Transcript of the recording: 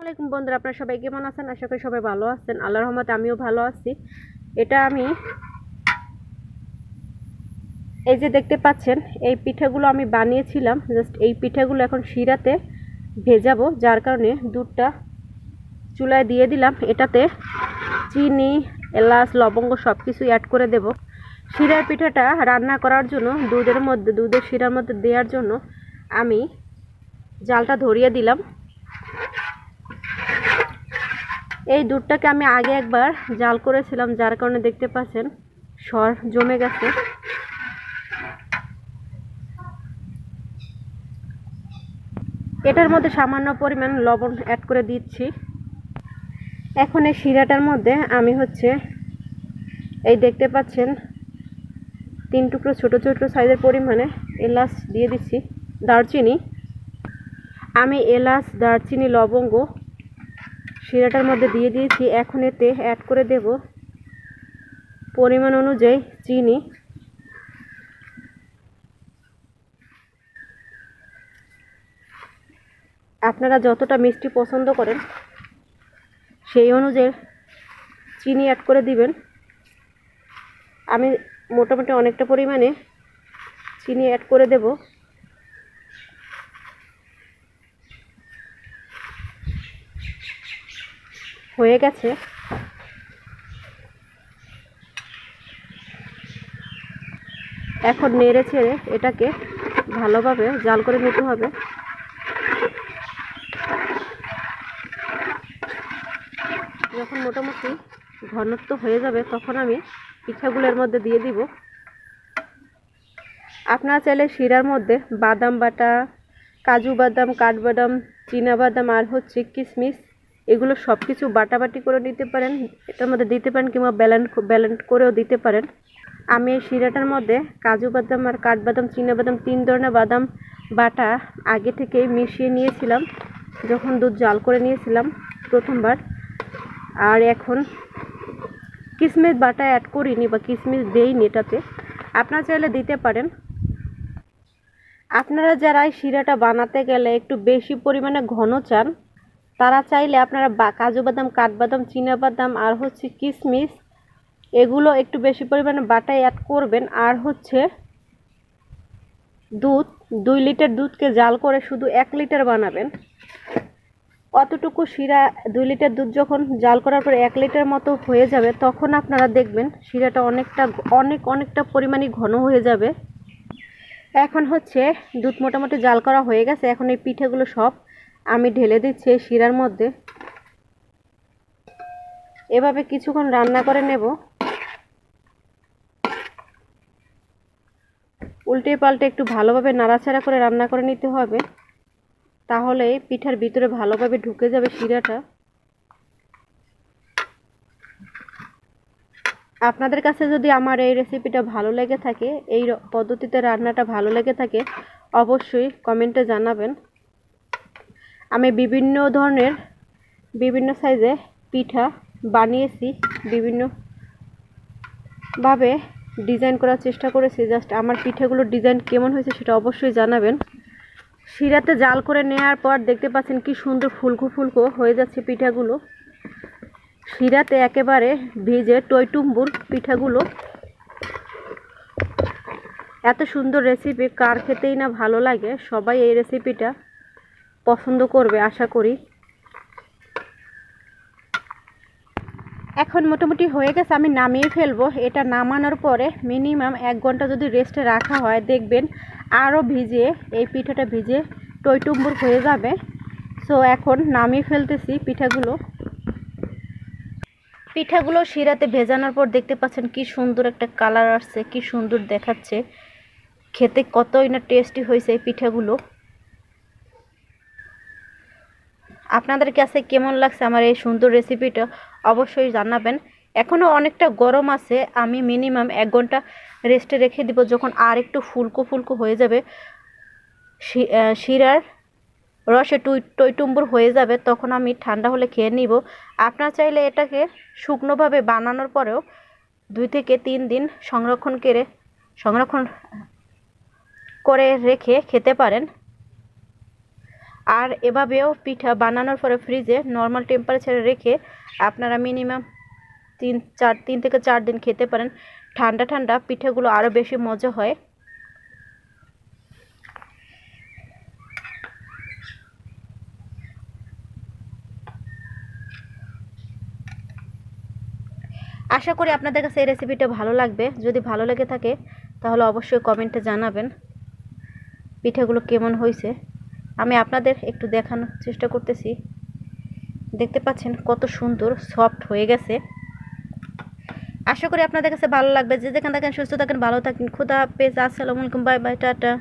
আসসালামাইকুম বন্ধুরা, আপনারা সবাই কেমন আছেন? আশা করি সবাই ভালো আছেন। আল্লাহর রহমতে আমিও ভালো আছি। এটা আমি এই যে দেখতে পাচ্ছেন, এই পিঠাগুলো আমি বানিয়েছিলাম। জাস্ট এই পিঠাগুলো এখন শিরাতে ভেজাবো, যার কারণে দুধটা চুলায় দিয়ে দিলাম। এটাতে চিনি, এলাচ, লবঙ্গ সব কিছু অ্যাড করে দেব। শিরার পিঠাটা রান্না করার জন্য দুধের শিরার মধ্যে দেওয়ার জন্য আমি জালটা ধরিয়ে দিলাম। এই দুধটাকে আমি আগে একবার জাল করেছিলাম, যার কারণে দেখতে পাচ্ছেন সর জমে গেছে। এটার মধ্যে সামান্য পরিমাণ লবণ অ্যাড করে দিচ্ছি। এখন এই শিরাটার মধ্যে আমি এই দেখতে পাচ্ছেন 3 টুকরো ছোট ছোট সাইজের পরিমাণে এলাচ দিয়ে দিচ্ছি, দারচিনি। আমি এলাচ, দারচিনি, লবঙ্গ শিরাটার মধ্যে দিয়ে দিয়েছি। এখন এতে অ্যাড করে দেব পরিমাণ অনুযায়ী চিনি। আপনারা যতটা মিষ্টি পছন্দ করেন সেই অনুযায়ী চিনি অ্যাড করে দিবেন। আমি মোটামুটি অনেকটা পরিমাণে চিনি অ্যাড করে দেব। হয়ে গেছে। এখন নেড়ে ছেড়ে এটাকে ভালোভাবে জাল করে নিতে হবে। যখন মোটামুটি ঘনত্ব হয়ে যাবে তখন আমি পিঠাগুলোর মধ্যে দিয়ে দিব। আপনারা চাইলে শিরার মধ্যে বাদাম বাটা, কাজু বাদাম, কাঠবাদাম, চীনাবাদাম আর কিশমিশ, এগুলো সব কিছু বাটাবাটি করে নিতে পারেন। এটার মধ্যে দিতে পারেন কিংবা ব্যালেন্ড করেও দিতে পারেন। আমি এই শিরাটার মধ্যে কাজু বাদাম আর কাঠবাদাম, চীনাবাদাম 3 ধরনের বাদাম বাটা আগে থেকেই মিশিয়ে নিয়েছিলাম যখন দুধ জাল করে নিয়েছিলাম প্রথমবার। আর এখন কিশমিশ বাটা অ্যাড করিনি বা কিশমিশ দেইনি এটাতে, আপনারা চাইলে দিতে পারেন। আপনারা যারা এই শিরাটা বানাতে গেলে একটু বেশি পরিমাণে ঘন চান, তারা চাইলে আপনারা কাজু বাদাম, কাঠবাদাম, চীনাবাদাম আর কিশমিশ এগুলো একটু বেশি পরিমাণে বাটায় অ্যাড করবেন। আর দুধ 2 লিটার দুধকে জাল করে শুধু 1 লিটার বানাবেন। অতটুকু শিরা 2 লিটার দুধ যখন জাল করার পর 1 লিটার মতো হয়ে যাবে, তখন আপনারা দেখবেন শিরাটা অনেকটা পরিমাণে ঘন হয়ে যাবে। এখন দুধ মোটামুটি জাল করা হয়ে গেছে। এখন এই পিঠেগুলো সব আমি ঢেলে দিচ্ছি শিরার মধ্যে। এভাবে কিছুক্ষণ রান্না করে নেব। উল্টে পাল্টে একটু ভালোভাবে নাড়াচাড়া করে রান্না করে নিতে হবে, তাহলে পিঠার ভিতরে ভালোভাবে ঢুকে যাবে শিরাটা। আপনাদের কাছে যদি আমার এই রেসিপিটা ভালো লেগে থাকে, এই পদ্ধতিতে রান্নাটা ভালো লেগে থাকে, অবশ্যই কমেন্টে জানাবেন। আমি বিভিন্ন ধরনের বিভিন্ন সাইজে পিঠা বানিয়েছি, বিভিন্নভাবে ডিজাইন করার চেষ্টা করেছি। জাস্ট আমার পিঠাগুলোর ডিজাইন কেমন হয়েছে সেটা অবশ্যই জানাবেন। শিরাতে জাল করে নেওয়ার পর দেখতে পাচ্ছেন কি সুন্দর ফুলকো ফুলকো হয়ে যাচ্ছে পিঠাগুলো। শিরাতে একেবারে ভিজে টইটুম্বুর পিঠাগুলো। এত সুন্দর রেসিপি কার খেতেই না ভালো লাগে, সবাই এই রেসিপিটা পছন্দ করবে আশা করি। এখন মোটামুটি হয়ে গেছে, আমি নামিয়ে ফেলবো। এটা নামানোর পরে মিনিমাম 1 ঘন্টা যদি রেস্টে রাখা হয়, দেখবেন আরও এই পিঠাটা ভিজে টইটুম্বুর হয়ে যাবে। সো এখন নামিয়ে ফেলতেছি পিঠাগুলো শিরাতে ভেজানোর পর দেখতে পাচ্ছেন কি সুন্দর একটা কালার আসছে, কি সুন্দর দেখাচ্ছে। খেতে কতই না টেস্টি হয়েছে এই পিঠাগুলো। আপনাদের কাছে কেমন লাগছে আমার এই সুন্দর রেসিপিটা অবশ্যই জানাবেন। এখনও অনেকটা গরম আছে, আমি মিনিমাম 1 ঘন্টা রেস্টে রেখে দিব। যখন আর একটু ফুলকো ফুলকো হয়ে যাবে, শিরার রসে টইটুম্বুর হয়ে যাবে, তখন আমি ঠান্ডা হলে খেয়ে নিব। আপনারা চাইলে এটাকে শুকনোভাবে বানানোর পরেও 2 থেকে 3 দিন সংরক্ষণ করে রেখে খেতে পারেন। আর এভাবেও পিঠা বানানোর পরে ফ্রিজে নর্মাল টেম্পারেচারে রেখে আপনারা মিনিমাম 3 থেকে 4 দিন খেতে পারেন। ঠান্ডা ঠান্ডা পিঠাগুলো আরও বেশি মজা হয়। আশা করি আপনাদের কাছে এই রেসিপিটা ভালো লাগবে। যদি ভালো লেগে থাকে তাহলে অবশ্যই কমেন্টে জানাবেন পিঠাগুলো কেমন হয়েছে। আমি আপনাদের একটু দেখানোর চেষ্টা করতেছি। দেখতে পাচ্ছেন কত সুন্দর সফট হয়ে গেছে। আশা করি আপনাদের কাছে ভালো লাগবে। যে যেখানে থাকেন সুস্থ থাকেন, ভালো থাকেন। খুদা হাফেজ, আসসালামু আলাইকুম, বাই বাই, টাটা।